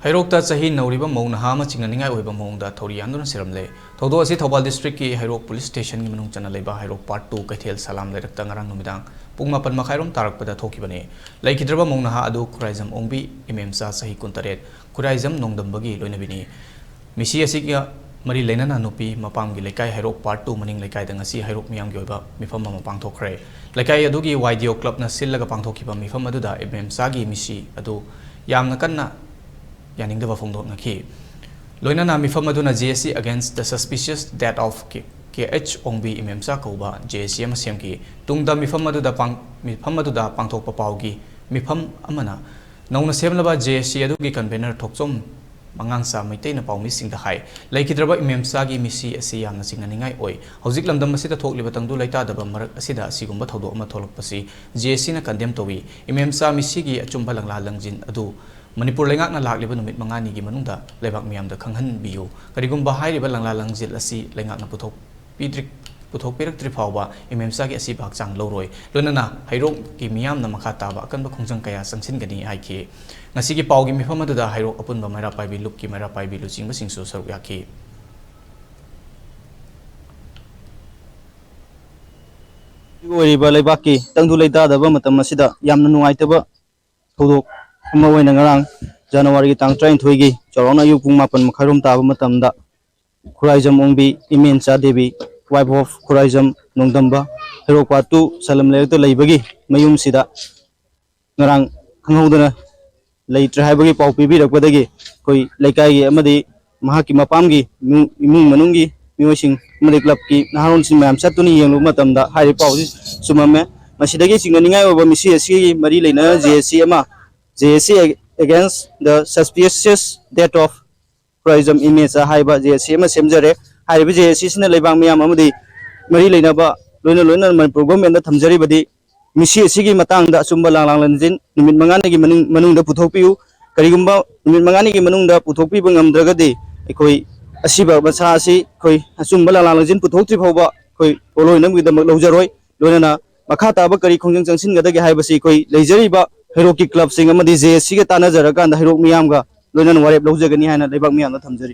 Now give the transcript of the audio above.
Hairokta Sahi Nauriba Monahama Chinganinga Weba Monda Tori Andon Siramle. Todo Asi Thobal District ki Hairok Police Station Gimanung Chanaleba Hairok Part 2 Kaithel Salam Lertangarang Numidang. Pungmapan Makairom Tarak pada Thokibane. Laikidraba Monaha Adu Kuraizam Ongbi Imemsa Sahi Kuntaret. Kuraizam Nongdambagi Loinabini. Misi Asikia Mari Lenana Nupi Mapam Gilekai Hairok Part 2 Maning Lekai Dangasi Hairok Miam Gyoba Mifama Mapang Thokre. Lekai Adugi YDO Club na Sillaga Pangthokiba Mifam Aduda Imemsagi Misi Adu Yamna Kanna Yaning the Wafong Naki. Loina Mifam Aduna JSC against the suspicious death of KH Ongbi Imemsa Koba, JSC Masemki, Tungda Mifamaduda Pangtok Papaugi, Mifam Amana. Nauna Semlaba JSC Adugi convener Toksom Mangangsa maintain a pau missing the high. Like Hidraba Imemsagi Missi Asiam Singaningai Oi, Hosiclam the Masita talk Libatandu Laita the Bamar Asida Sigumba Todo Matolopasi, JSC na condemned to be Imemsa Missigi a Chumbalang Langjin Adu. Manipur lengak na lagliba numit mangani gi manungda lebak miam da khanghan biu karigum bahai riba langla langjil asi lengak na puthok pirak tri phawba imemsa gi asi bakchang loroi lonana hairok ki miam na makha taba kan ba khongjang kaya sangsin gani aiki ngasi gi pawgi mifam adu da hairok apun ba mara pai bi lup ki mara pai bi lu ching ba singsu saruk yaki riba lebaki tangdu leita da ba matam masida yamna nuai taba thodok Ngarang, January tang train twiggy, Jorona Yupumapan Makarum Taba Matamda, Kuraizam Ongbi, Imensa Devi, wife of Kuraizam Nongdamba, Heroquatu, Salam Leto Labagi, Mayum Sida, Ngarang, Kangodana, Late Tribagi Paupi, Kodagi, Koi, Lekai, Amadi, Mahaki Mapamgi, Imun Manungi, Musing, Madiklapki, Naharon Simam Satuni, and Lumatamda, High Pausis, Sumame, Masidagi Singaninga over Missi, Marilena, JSCMA. JSC against the suspicious death of Kuraizam Imemsa Haiba JSC Semjare, Haiba JSC in the Lebang Miamadi, Marie Lenaba, Luna, my program and the Tamjari Badi, Missi Sigi Matang, the Sumbalang Lanzin, Numit Manganagi Manung the Putopiu, Karigumba, Numit Manganigi Manung the Putopi Bangam Dragadi, Ekoi, Asiba Basasi, Koi, Asumbalang Lanzin Putopi Hoba, Koi, Oloinum with the Lojaroi, Luna, Makata Bakari Konjang Sin Gadagi Haibasi, Koi, Lazeriba. Heroki club sing amadi JSC ke tana jarakan da herok miyam ga loinan warep lojagani haina lebak miyam da thamjari